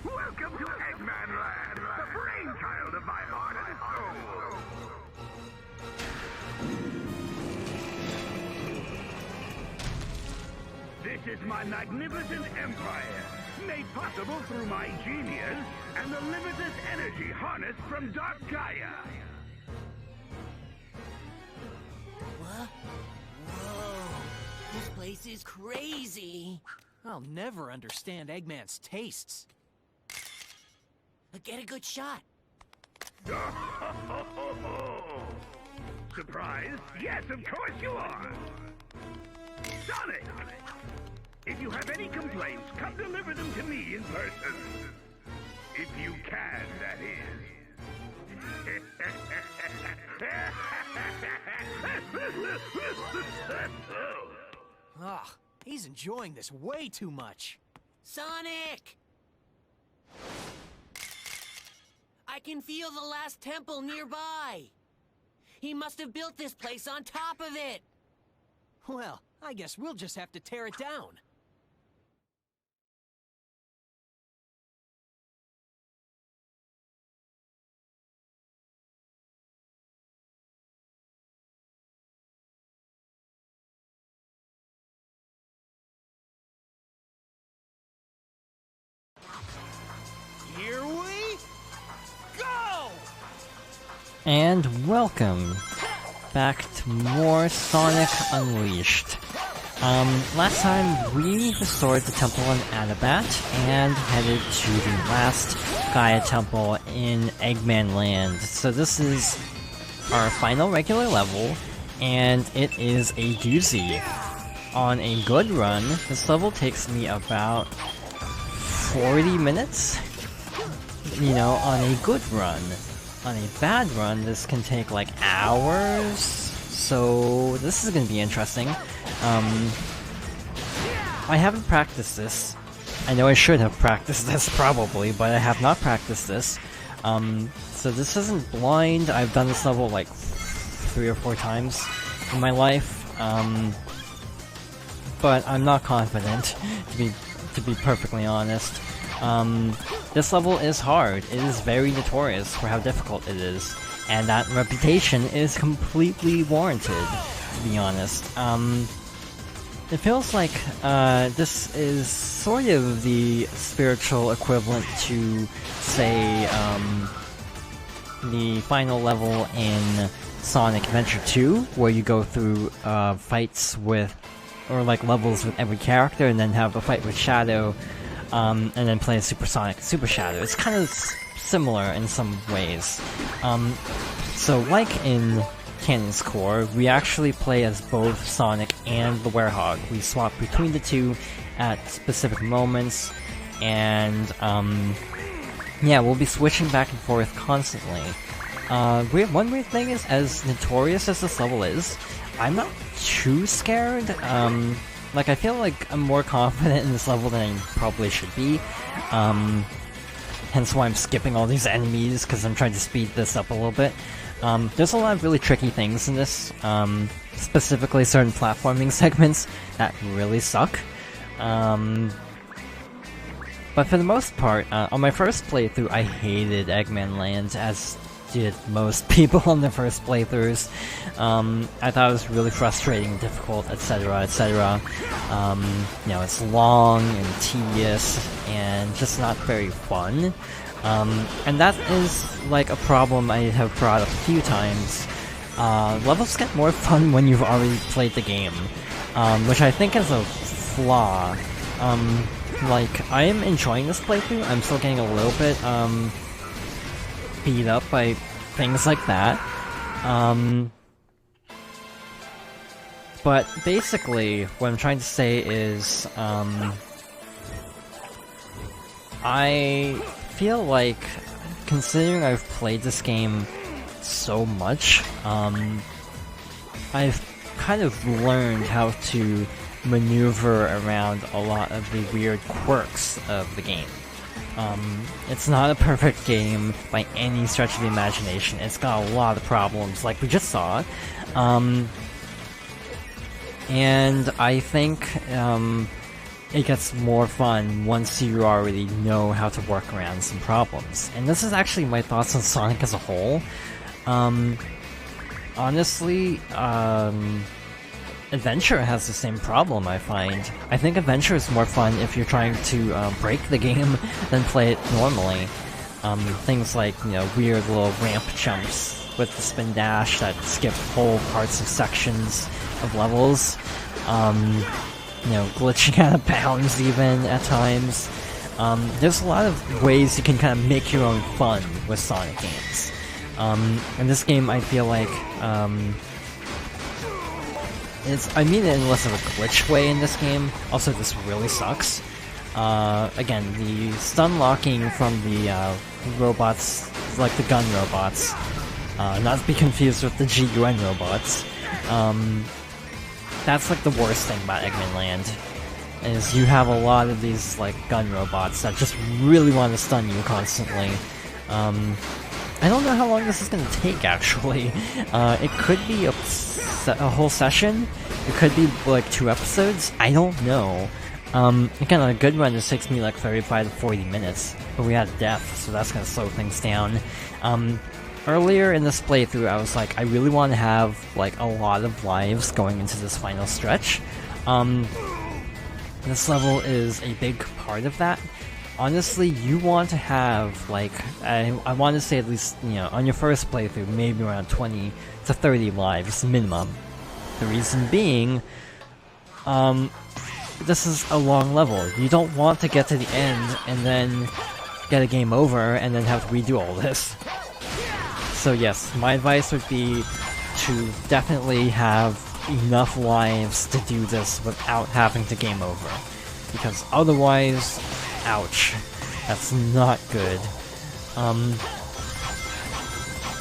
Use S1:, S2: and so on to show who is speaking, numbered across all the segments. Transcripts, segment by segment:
S1: Welcome to Eggmanland, the brainchild of my heart and soul. This is my magnificent empire, made possible through my genius and the limitless energy harnessed from Dark Gaia.
S2: What? Whoa, this place is crazy.
S3: I'll never understand Eggman's tastes.
S2: Get a good shot.
S1: Surprised? Yes, of course you are. Sonic! If you have any complaints, come deliver them to me in person. If you can, that is.
S3: Ah, he's enjoying this way too much.
S2: Sonic! I can feel the last temple nearby. He must have built this place on top of it.
S3: Well, I guess we'll just have to tear it down. Here we go!
S4: And welcome back to more Sonic Unleashed. Last time we restored the temple in Adabat and headed to the last Gaia temple in Eggmanland. So this is our final regular level, and it is a doozy. On a good run, this level takes me about 40 minutes. You know, on a good run. On a bad run, this can take like hours. So this is gonna be interesting. I haven't practiced this. I know I should have practiced this probably, but I have not practiced this. So this isn't blind. I've done this level like 3 or 4 times in my life. But I'm not confident, to be perfectly honest. This level is hard. It is very notorious for how difficult it is, and that reputation is completely warranted, to be honest. It feels like this is sort of the spiritual equivalent to, say, the final level in Sonic Adventure 2, where you go through fights with, or like levels with every character, and then have a fight with Shadow, and then play Super Sonic Super Shadow. It's kind of similar in some ways. So like in Canon's Core, we actually play as both Sonic and the Werehog. We swap between the two at specific moments, and yeah, we'll be switching back and forth constantly. One weird thing is, as notorious as this level is, I'm not too scared. Like, I feel like I'm more confident in this level than I probably should be. Hence why I'm skipping all these enemies, because I'm trying to speed this up a little bit. There's a lot of really tricky things in this, specifically certain platforming segments that really suck. But for the most part, on my first playthrough, I hated Eggmanland, as did most people on their first playthroughs. I thought it was really frustrating and difficult, etc., etc. You know, it's long and tedious and just not very fun. And that is, like, a problem I have brought up a few times. Levels get more fun when you've already played the game, which I think is a flaw. Like, I am enjoying this playthrough. I'm still getting a little bit, beat up by things like that. But basically, what I'm trying to say is, I feel like, considering I've played this game so much, I've kind of learned how to maneuver around a lot of the weird quirks of the game. It's not a perfect game by any stretch of the imagination. It's got a lot of problems, like we just saw. And I think it gets more fun once you already know how to work around some problems. And this is actually my thoughts on Sonic as a whole. Honestly, Adventure has the same problem, I find. I think Adventure is more fun if you're trying to break the game than play it normally. Things like, you know, weird little ramp jumps with the spin dash that skip whole parts of sections of levels. You know, glitching out of bounds even at times. There's a lot of ways you can kind of make your own fun with Sonic games. In this game, I feel like, I mean it in less of a glitch way in this game. Also, this really sucks. Again, the stun locking from the robots, like the gun robots, not to be confused with the GUN robots. That's like the worst thing about Eggmanland, is you have a lot of these like gun robots that just really want to stun you constantly. I don't know how long this is going to take, actually. It could be a whole session. It could be like 2 episodes. I don't know. Again, on a good run, this takes me like 35 to 40 minutes, but we had death, so that's going to slow things down. Earlier in this playthrough, I was like, I really want to have like a lot of lives going into this final stretch. This level is a big part of that. Honestly, you want to have, like, I want to say at least, you know, on your first playthrough, maybe around 20 to 30 lives minimum. The reason being, this is a long level. You don't want to get to the end and then get a game over and then have to redo all this. So yes, my advice would be to definitely have enough lives to do this without having to game over. Because otherwise, ouch. That's not good.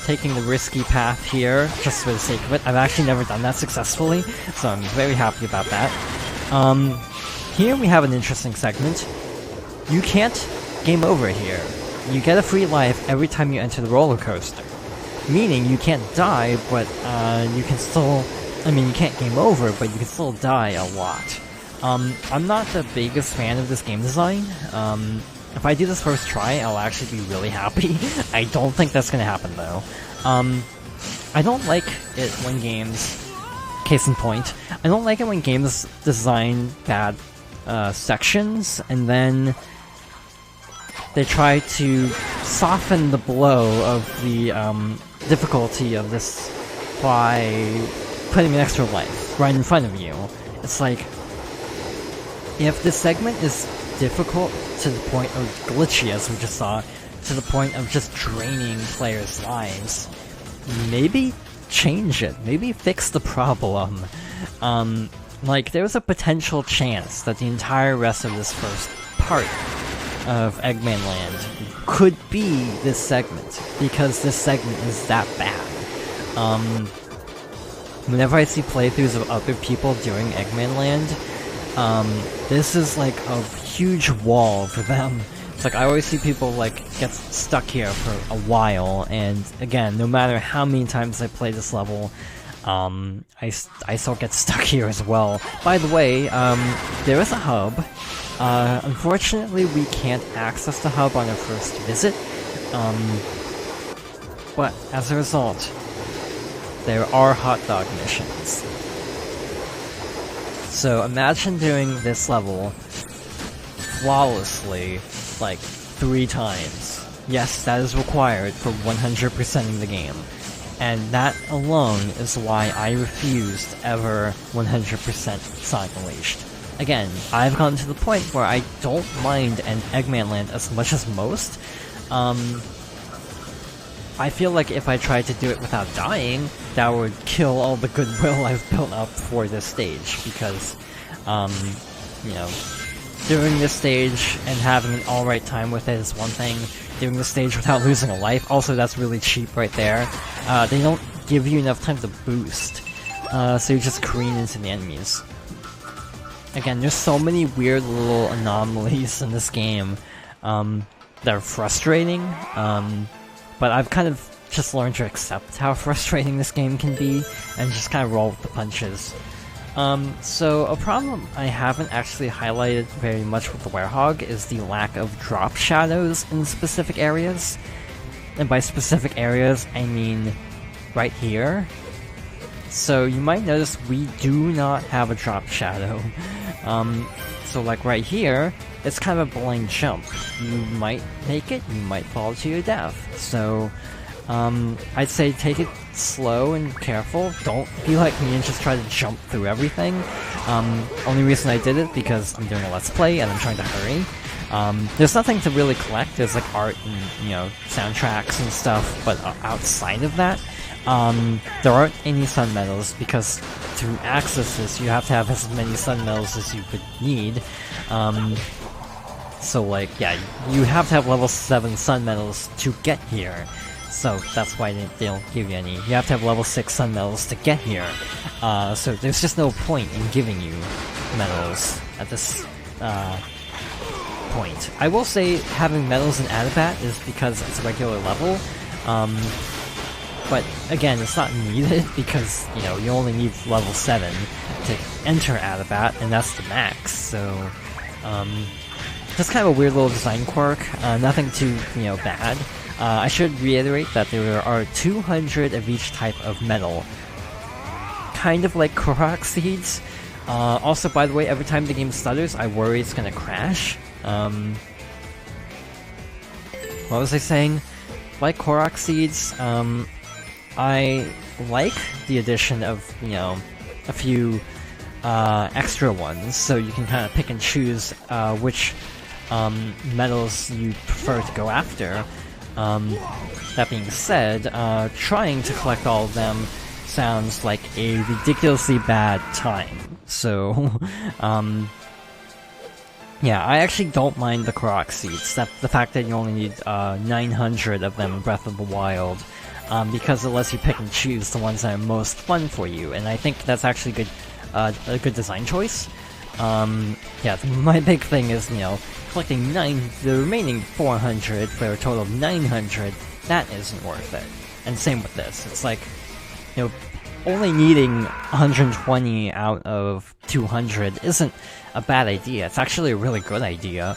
S4: Taking the risky path here, just for the sake of it. I've actually never done that successfully, so I'm very happy about that. Here we have an interesting segment. You can't game over here. You get a free life every time you enter the roller coaster. Meaning you can't die, but you can still... I mean, you can't game over, but you can still die a lot. I'm not the biggest fan of this game design. If I do this first try, I'll actually be really happy. I don't think that's gonna happen, though. I don't like it when games... Case in point, I don't like it when games design bad sections, and then they try to soften the blow of the difficulty of this by putting an extra life right in front of you. It's like, if this segment is difficult to the point of glitchy, as we just saw, to the point of just draining players' lives, maybe change it. Maybe fix the problem. Like, there's a potential chance that the entire rest of this first part of Eggmanland could be this segment, because this segment is that bad. Whenever I see playthroughs of other people doing Eggmanland, this is like a huge wall for them. It's like, I always see people like get stuck here for a while, and again, no matter how many times I play this level, I still get stuck here as well. By the way, there is a hub. Unfortunately, we can't access the hub on our first visit, but as a result, there are hot dog missions. So imagine doing this level flawlessly, like, 3 times. Yes, that is required for 100%ing the game. And that alone is why I refuse to ever 100% Sonic Unleashed. Again, I've gotten to the point where I don't mind an Eggmanland as much as most. I feel like if I tried to do it without dying, that would kill all the goodwill I've built up for this stage, because, you know, doing this stage and having an alright time with it is one thing. Doing this stage without losing a life, also that's really cheap right there. They don't give you enough time to boost, so you just careen into the enemies. Again, there's so many weird little anomalies in this game that are frustrating, but I've kind of just learned to accept how frustrating this game can be, and just kind of roll with the punches. So a problem I haven't actually highlighted very much with the Werehog is the lack of drop shadows in specific areas. And by specific areas, I mean right here. So you might notice we do not have a drop shadow. So like right here, it's kind of a blind jump. You might make it, you might fall to your death. So I'd say take it slow and careful. Don't be like me and just try to jump through everything. Only reason I did it because I'm doing a Let's Play and I'm trying to hurry. There's nothing to really collect. There's like art and, soundtracks and stuff, but outside of that, there aren't any sun medals because to access this, you have to have as many sun medals as you could need. So like, yeah, you have to have level 7 sun medals to get here. So that's why they don't give you any. You have to have level 6 sun medals to get here. So there's just no point in giving you medals at this point. I will say having medals in Adabat is because it's a regular level. But again, it's not needed because, you only need level 7 to enter Adabat, and that's the max, so, just kind of a weird little design quirk, nothing too, bad. I should reiterate that there are 200 of each type of metal, kind of like Korok seeds. Also, by the way, every time the game stutters, I worry it's gonna crash. What was I saying? Like Korok seeds, I like the addition of, a few extra ones, so you can kind of pick and choose which metals you prefer to go after. That being said, trying to collect all of them sounds like a ridiculously bad time. So, yeah, I actually don't mind the Korok seeds. The fact that you only need 900 of them in Breath of the Wild. Because it lets you pick and choose the ones that are most fun for you, and I think that's actually a good design choice. Yeah, my big thing is, collecting the remaining 400 for a total of 900, that isn't worth it. And same with this, it's like, only needing 120 out of 200 isn't a bad idea, it's actually a really good idea,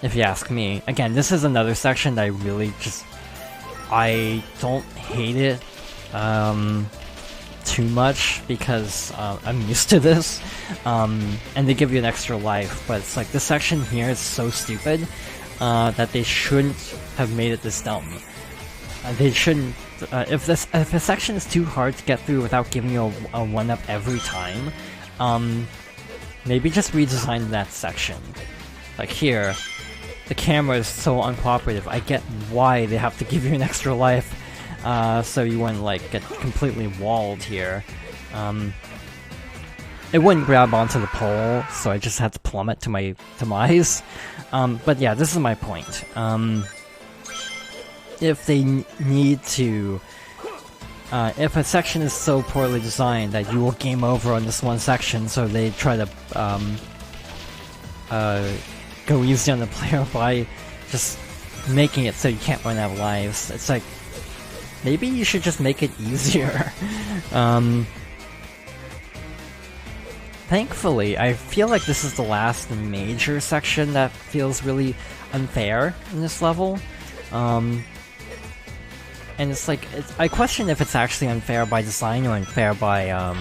S4: if you ask me. Again, this is another section that I really I don't hate it too much because I'm used to this, and they give you an extra life, but it's like this section here is so stupid that they shouldn't have made it this dumb. They shouldn't. If a section is too hard to get through without giving you a 1-up every time, maybe just redesign that section. Like here, the camera is so uncooperative. I get why they have to give you an extra life, so you wouldn't get completely walled here. It wouldn't grab onto the pole, so I just had to plummet to my demise. But yeah, this is my point. If they need to, if a section is so poorly designed that you will game over on this one section, so they try to go easy on the player by just making it so you can't run out of lives. It's like, maybe you should just make it easier. Thankfully, I feel like this is the last major section that feels really unfair in this level. And it's like, I question if it's actually unfair by design or unfair by,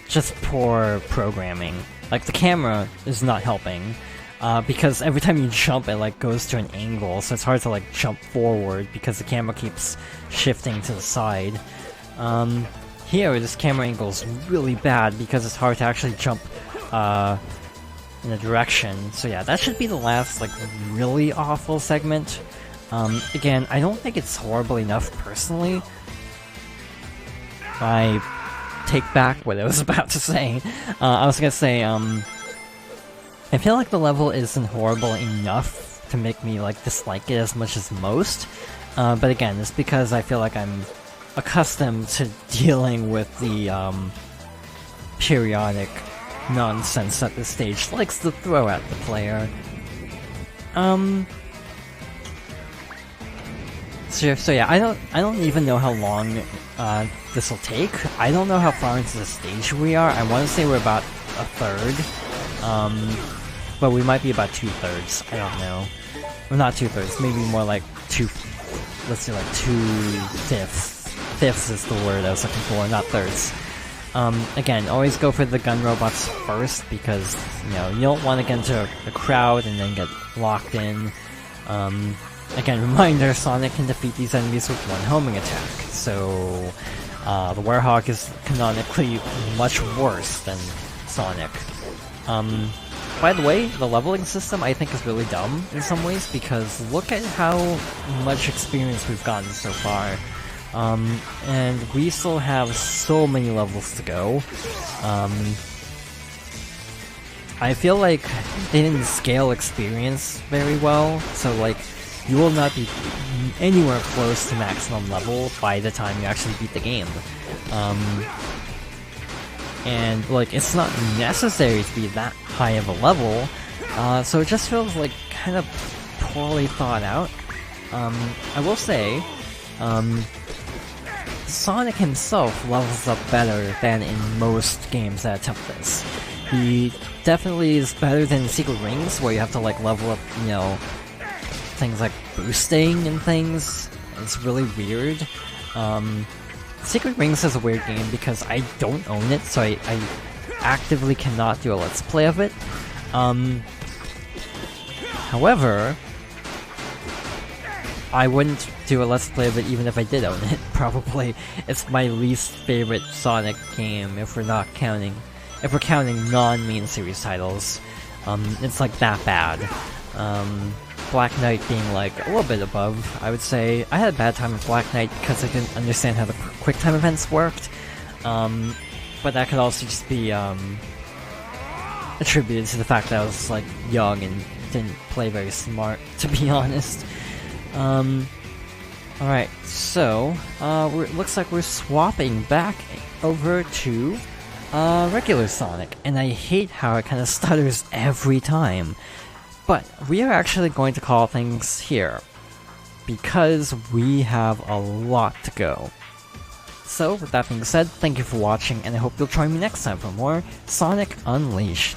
S4: just poor programming. Like, the camera is not helping, because every time you jump, it, goes to an angle, so it's hard to, jump forward because the camera keeps shifting to the side. Here, this camera angle is really bad because it's hard to actually jump, in a direction. So yeah, that should be the last, really awful segment. Again, I don't think it's horrible enough, personally. I take back what I was about to say. I was gonna say, I feel like the level isn't horrible enough to make me, dislike it as much as most. But again, it's because I feel like I'm accustomed to dealing with the, periodic nonsense that the stage likes to throw at the player. So yeah, I don't even know how long this will take. I don't know how far into the stage we are. I want to say we're about a third, but we might be about 2/3. I don't know. Well, not 2/3. Maybe more like let's say like 2/5. Fifths is the word I was looking for, not thirds. Again, always go for the gun robots first because, you know, you don't want to get into a crowd and then get locked in. Again, reminder, Sonic can defeat these enemies with one homing attack, so the Werehog is canonically much worse than Sonic. By the way, the leveling system I think is really dumb in some ways because look at how much experience we've gotten so far. And we still have so many levels to go. I feel like they didn't scale experience very well, so like, you will not be anywhere close to maximum level by the time you actually beat the game. And like, it's not necessary to be that high of a level, so it just feels like kind of poorly thought out. I will say, Sonic himself levels up better than in most games that attempt this. He definitely is better than Secret Rings, where you have to like level up, you know, things like boosting and things. It's really weird. Secret Rings is a weird game because I don't own it, so I actively cannot do a let's play of it. However, I wouldn't do a let's play of it even if I did own it, probably. It's my least favorite Sonic game if we're counting non-main series titles. It's like that bad. Black Knight being like a little bit above, I would say. I had a bad time with Black Knight because I didn't understand how the QuickTime events worked. But that could also just be attributed to the fact that I was like young and didn't play very smart, to be honest. Alright, so, looks like we're swapping back over to, regular Sonic, and I hate how it kind of stutters every time. But we are actually going to call things here, because we have a lot to go. So, with that being said, thank you for watching, and I hope you'll join me next time for more Sonic Unleashed.